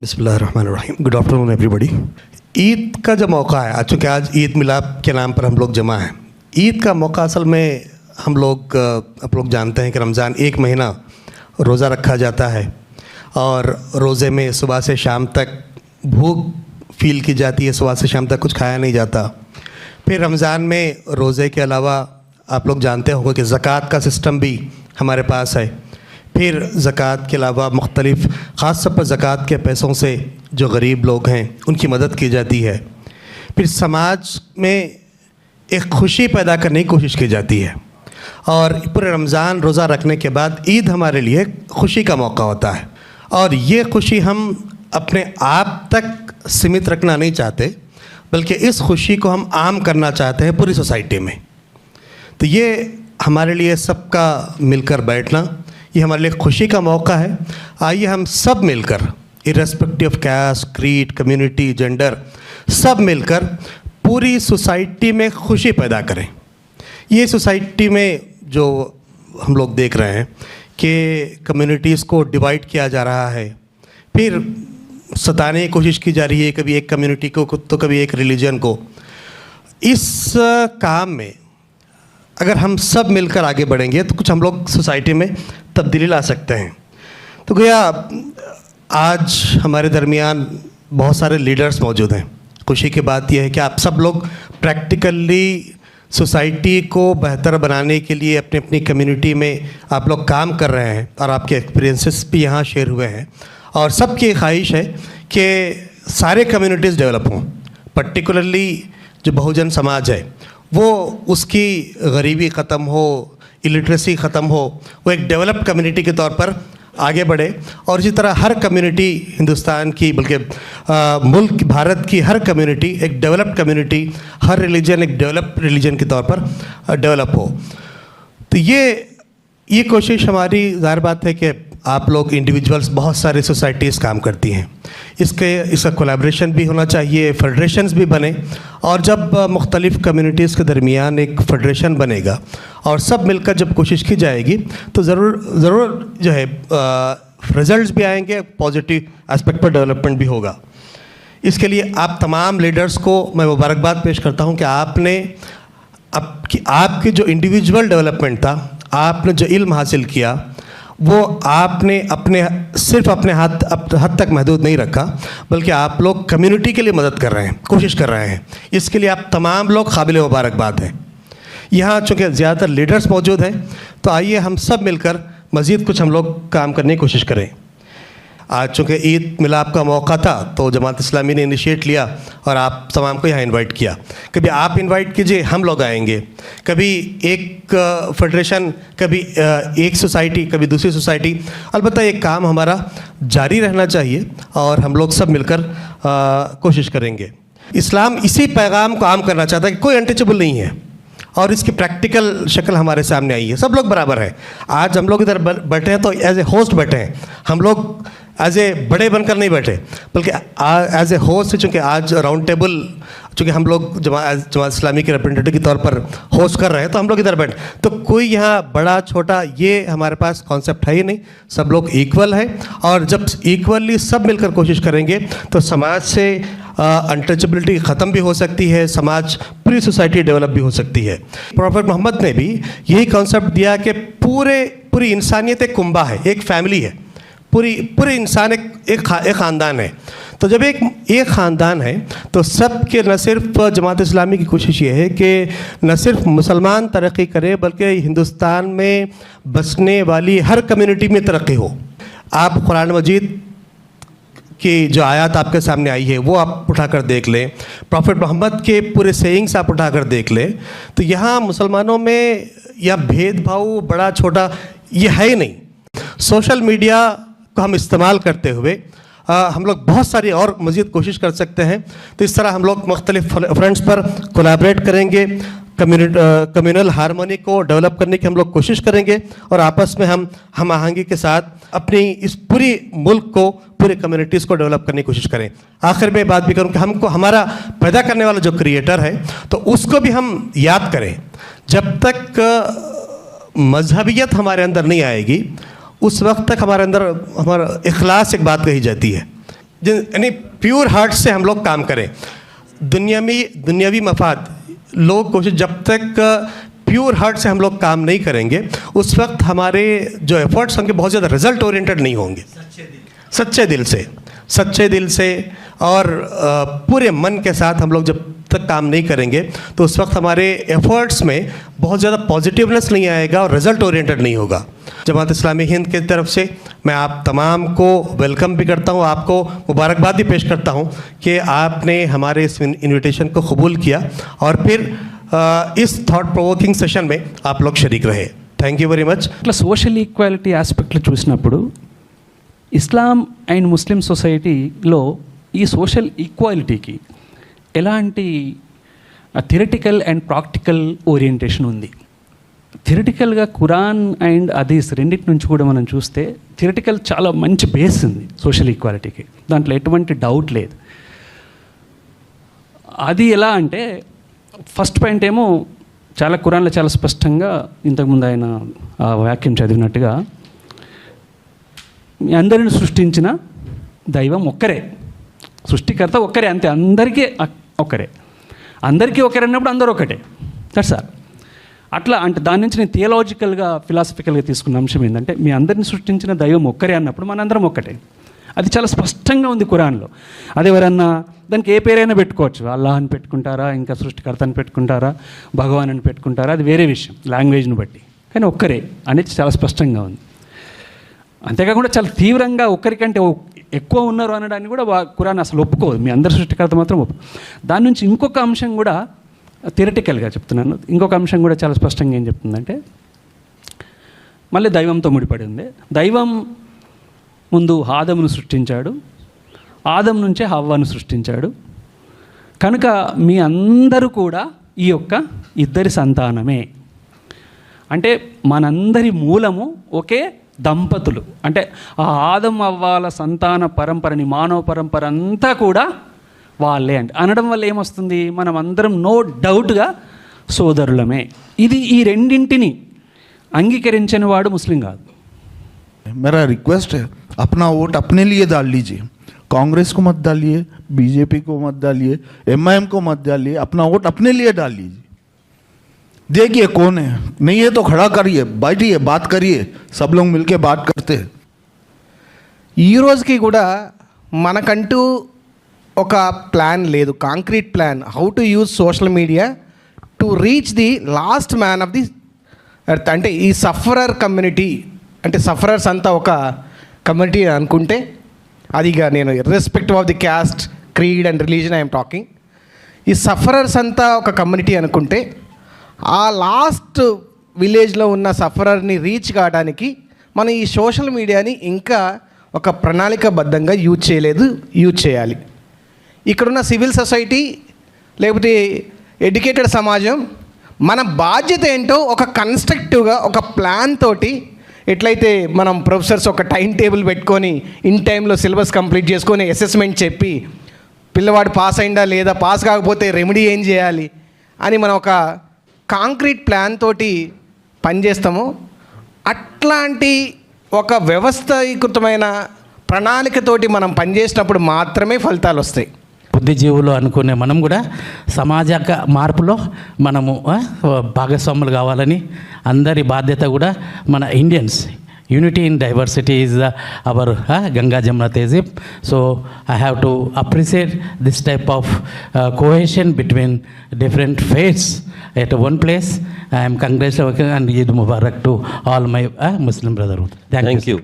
बिस्मिल्लाहिर्रहमानिर्रहीम। Good afternoon everybody. Eid का जो मौका है, चूँकि आज ईद मिलाद के नाम पर हम लोग जमा हैं, ईद का मौका असल में हम लोग आप लोग जानते हैं कि रमज़ान एक महीना रोज़ा रखा जाता है और रोज़े में सुबह से शाम तक भूख फील की जाती है, सुबह से शाम तक कुछ खाया नहीं जाता। फिर रमज़ान में रोज़े के अलावा आप लोग जानते होंगे कि ज़कात का सिस्टम भी हमारे पास है। फिर ज़कात के अलावा मुख्तलिफ़ ख़ास तौर पर ज़कात के पैसों से जो गरीब लोग हैं उनकी मदद की जाती है। फिर समाज में एक खुशी पैदा करने की कोशिश की जाती है और पूरे रमज़ान रोज़ा रखने के बाद ईद हमारे लिए खुशी का मौका होता है। और ये खुशी हम अपने आप तक सीमित रखना नहीं चाहते, बल्कि इस खुशी को हम आम करना चाहते हैं पूरी सोसाइटी में। तो ये हमारे लिए सबका मिलकर बैठना, ये हमारे लिए खुशी का मौका है। आइए हम सब मिलकर, irrespective of caste, creed, community, gender, सब मिलकर पूरी सोसाइटी में खुशी पैदा करें। ये सोसाइटी में जो हम लोग देख रहे हैं कि कम्युनिटीज़ को डिवाइड किया जा रहा है, फिर सताने की कोशिश की जा रही है, कभी एक कम्युनिटी को तो कभी एक रिलीजन को। इस काम में अगर हम सब मिलकर आगे बढ़ेंगे तो कुछ हम लोग सोसाइटी में तब्दीली ला सकते हैं। तो गया आज हमारे दरमियान बहुत सारे लीडर्स मौजूद हैं। खुशी की बात यह है कि आप सब लोग प्रैक्टिकली सोसाइटी को बेहतर बनाने के लिए अपनी अपनी कम्युनिटी में आप लोग काम कर रहे हैं और आपके एक्सपीरियंसेस भी यहाँ शेयर हुए हैं। और सबकी ख्वाहिश है कि सारे कम्युनिटीज़ डेवलप हों, पर्टिकुलरली जो बहुजन समाज है वो उसकी गरीबी ख़त्म हो, इलिटरेसी ख़त्म हो, वो एक डेवलप्ड कम्युनिटी के तौर पर आगे बढ़े। और इसी तरह हर कम्युनिटी हिंदुस्तान की, बल्कि मुल्क भारत की हर कम्युनिटी एक डेवलप्ड कम्युनिटी, हर रिलीजन एक डेवलप्ड रिलीजन के तौर पर डेवलप हो। तो ये कोशिश हमारी, ज़ाहिर बात है कि आप लोग इंडिविजुअल्स, बहुत सारी सोसाइटीज़ काम करती हैं, इसका कोलैबोरेशन भी होना चाहिए, फेडरेशंस भी बने। और जब मुख्तलिफ़ कम्युनिटीज़ के दरमियान एक फेडरेशन बनेगा और सब मिलकर जब कोशिश की जाएगी तो ज़रूर जो है रिज़ल्ट्स भी आएंगे, पॉजिटिव एस्पेक्ट पर डेवलपमेंट भी होगा। इसके लिए आप तमाम लीडर्स को मैं मुबारकबाद पेश करता हूँ कि आपकी जो इंडिविजुअल डेवलपमेंट था, आपने जो इल्म हासिल किया, वो आपने सिर्फ अपने हद तक महदूद नहीं रखा, बल्कि आप लोग कम्युनिटी के लिए मदद कर रहे हैं, कोशिश कर रहे हैं। इसके लिए आप तमाम लोग काबिल मुबारकबाद हैं। यहाँ चूँकि ज़्यादातर लीडर्स मौजूद हैं, तो आइए हम सब मिलकर मज़ीद कुछ हम लोग काम करने की कोशिश करें। आज चूँकि ईद मिलाद का मौका था तो जमात इस्लामी ने इनिशिएट लिया और आप तमाम को यहाँ इनवाइट किया। कभी आप इनवाइट कीजिए, हम लोग आएंगे। कभी एक फेडरेशन, कभी एक सोसाइटी, कभी दूसरी सोसाइटी। अलबत्ता ये काम हमारा जारी रहना चाहिए और हम लोग सब मिलकर कोशिश करेंगे। इस्लाम इसी पैगाम को आम करना चाहता है कि कोई अनटचेबल नहीं है और इसकी प्रैक्टिकल शक्ल हमारे सामने आई है। सब लोग बराबर हैं। आज हम लोग इधर बैठे हैं तो एज ए होस्ट बैठे हैं, हम लोग एज ए बड़े बनकर नहीं बैठे, बल्कि एज ए होस्ट, चूँकि आज राउंड टेबल, चूँकि हम लोग जमात इस्लामी के रिप्रेजेंटेटिव के तौर पर होस्ट कर रहे हैं, तो हम लोग इधर बैठे। तो कोई यहाँ बड़ा छोटा ये हमारे पास कॉन्सेप्ट है ही नहीं, सब लोग इक्वल है। और जब इक्वली सब मिलकर कोशिश करेंगे तो समाज से अनटचेबिलिटी ख़त्म भी हो सकती है, समाज, पूरी सोसाइटी डेवलप भी हो सकती है। प्रॉफेट मोहम्मद ने भी यही कॉन्सेप्ट दिया कि पूरी इंसानियत एक कुंबा है, एक फैमिली है, पूरी इंसान एक ख़ानदान है। तो जब एक ख़ानदान है तो सब के, न सिर्फ जमात इस्लामी की कोशिश ये है कि न सिर्फ मुसलमान तरक्की करे, बल्कि हिंदुस्तान में बसने वाली हर कम्युनिटी में तरक्की हो। आप कुरान मजीद की जो आयत आपके सामने आई है वो आप उठाकर देख लें, प्रॉफेट मोहम्मद के पूरे सेइंग्स आप उठाकर देख लें, तो यहाँ मुसलमानों में या भेदभाव बड़ा छोटा ये है ही नहीं। सोशल मीडिया को हम इस्तेमाल करते हुए हम लोग बहुत सारी और मज़ीद कोशिश कर सकते हैं। तो इस तरह हम लोग मुख्तलिफ फ्रंट्स पर कोलैबोरेट करेंगे, कम्युनल हारमोनी को डेवलप करने की हम लोग कोशिश करेंगे और आपस में हम आहंगी के साथ अपनी इस पूरी मुल्क को, पूरे कम्युनिटीज़ को डेवलप करने की कोशिश करें। आखिर में बात भी करूँ कि हमको हमारा पैदा करने वाला जो क्रिएटर है तो उसको भी हम याद करें। जब तक मजहबियत हमारे अंदर नहीं आएगी उस वक्त तक हमारे अंदर हमारा इखलास एक बात कही जाती है यानी प्योर हार्ट से हम लोग काम करें। दुनियावी मफाद लोग कोशिश, जब तक प्योर हार्ट से हम लोग काम नहीं करेंगे उस वक्त हमारे जो एफर्ट्स होंगे बहुत ज़्यादा रिजल्ट ओरिएंटेड नहीं होंगे। सच्चे दिल से और पूरे मन के साथ हम लोग जब तक काम नहीं करेंगे तो उस वक्त हमारे एफर्ट्स में बहुत ज़्यादा पॉजिटिवनेस नहीं आएगा और रिज़ल्ट ओरिएंटेड नहीं होगा। जमात इस्लामी हिंद की तरफ से मैं आप तमाम को वेलकम भी करता हूँ, आपको मुबारकबाद भी पेश करता हूँ कि आपने हमारे इस इन्विटेशन को कबूल किया और फिर इस थॉट प्रोवोकिंग सेशन में आप लोग शरीक रहे। Thank you very much. ఇట్లా సోషల్ ఈక్వాలిటీ ఆస్పెక్ట్లో చూసినప్పుడు ఇస్లాం అండ్ ముస్లిం సొసైటీలో ఈ సోషల్ ఈక్వాలిటీకి ఎలాంటి థియరిటికల్ అండ్ ప్రాక్టికల్ ఓరియంటేషన్ ఉంది? థియరిటికల్గా ఖురాన్ అండ్ హదీస్ రెండింటి నుంచి కూడా మనం చూస్తే థియరిటికల్ చాలా మంచి బేస్ ఉంది సోషల్ ఈక్వాలిటీకి, దాంట్లో ఎటువంటి డౌట్ లేదు. అది ఎలా అంటే ఫస్ట్ పాయింట్ ఏమో చాలా ఖురాన్లో చాలా స్పష్టంగా ఇంతకుముందు ఆయన ఆ వాక్యం చదివినట్టుగా మీ అందరిని సృష్టించిన దైవం ఒక్కరే, సృష్టికర్త ఒక్కరే, అంతే, అందరికీ ఒక్కరే. అందరికీ ఒకరే అన్నప్పుడు అందరూ ఒకటే, దట్స్ ఆల్. అట్లా అంటే దాని నుంచి నేను థియలాజికల్గా ఫిలాసఫికల్గా తీసుకున్న అంశం ఏంటంటే మీ అందరిని సృష్టించిన దైవం ఒక్కరే అన్నప్పుడు మనందరం ఒక్కటే. అది చాలా స్పష్టంగా ఉంది ఖురాన్లో. అది ఎవరన్నా దానికి ఏ పేరైనా పెట్టుకోవచ్చు, అల్లాహ్ అని పెట్టుకుంటారా, ఇంకా సృష్టికర్త అని పెట్టుకుంటారా, భగవాన్ అని పెట్టుకుంటారా, అది వేరే విషయం లాంగ్వేజ్ని బట్టి, కానీ ఒక్కరే అనేది చాలా స్పష్టంగా ఉంది. అంతేకాకుండా చాలా తీవ్రంగా ఒక్కరికంటే ఎక్కువ ఉన్నారు అనడాన్ని కూడా ఖురాన్ అసలు ఒప్పుకోదు, మీ అందరి సృష్టికర్త మాత్రం ఒప్పు. దాని నుంచి ఇంకొక అంశం కూడా థియరిటికల్గా చెప్తున్నాను, ఇంకొక అంశం కూడా చాలా స్పష్టంగా ఏం చెప్తుందంటే మళ్ళీ దైవంతో ముడిపడి ఉంది. దైవం ముందు ఆదమును సృష్టించాడు, ఆదం నుంచే హవ్వను సృష్టించాడు, కనుక మీ అందరూ కూడా ఈ యొక్క ఇద్దరి సంతానమే. అంటే మనందరి మూలము ఒకే దంపతులు. అంటే ఆ ఆదం అవ్వాల సంతాన పరంపరని, మానవ పరంపర అంతా కూడా వాళ్ళే అంటే అనడం వల్ల ఏమొస్తుంది, మనం అందరం నో డౌట్గా సోదరులమే. ఇది ఈ రెండింటిని అంగీకరించని వాడు ముస్లిం కాదు. मेरा रिक्वेस्ट है, अपना वोट अपने लिए डाल लीजिए, कांग्रेस को मत डालिए, बीजेपी को मत डालिए, एमआईएम को मत डालिए, अपना वोट अपने लिए डाल लीजिए. देखिए कौन है, नहीं है तो खड़ा करिए, बैठिए, बात करिए, सब लोग मिलके बात करते हैं. ఈ రోజుకి కూడా మనకంటూ ఒక ప్లాన్ లేదు, concrete plan how to use social media to reach the last man of the earth. అంటే ఈ సఫరర్ కమ్యూనిటీ, అంటే సఫరర్స్ అంతా ఒక కమ్యూనిటీ అనుకుంటే, అదిగా నేను irrespective of the caste, creed and religion I'm talking, ఈ సఫరర్స్ అంతా ఒక కమ్యూనిటీ అనుకుంటే ఆ లాస్ట్ విలేజ్లో ఉన్న సఫరర్ని రీచ్ కావడానికి మనం ఈ సోషల్ మీడియాని ఇంకా ఒక ప్రణాళికాబద్ధంగా యూజ్ చేయలేదు, యూజ్ చేయాలి. ఇక్కడున్న సివిల్ సొసైటీ లేకపోతే ఎడ్యుకేటెడ్ సమాజం మన బాధ్యత ఏంటో ఒక కన్స్ట్రక్టివ్గా ఒక ప్లాన్ తోటి, ఎట్లయితే మనం ప్రొఫెసర్స్ ఒక టైం టేబుల్ పెట్టుకొని ఇన్ టైంలో సిలబస్ కంప్లీట్ చేసుకొని అసెస్మెంట్ చెప్పి పిల్లవాడు పాస్ అయిందా లేదా, పాస్ కాకపోతే రెమెడీ ఏం చేయాలి అని మనం ఒక కాంక్రీట్ ప్లాన్ తోటి పనిచేస్తామో, అట్లాంటి ఒక వ్యవస్థీకృతమైన ప్రణాళికతోటి మనం పనిచేసినప్పుడు మాత్రమే ఫలితాలు వస్తాయి. బుద్ధిజీవులు అనుకునే మనం కూడా సమాజ మార్పులో మనము భాగస్వాములు కావాలని, అందరి బాధ్యత కూడా మన Indians, unity in diversity is our Ganga Jamuna tehzeeb. So I have to appreciate this type of cohesion between different faiths at one place. I am congratulating and Eid Mubarak to all my Muslim brotherhood. Thank you.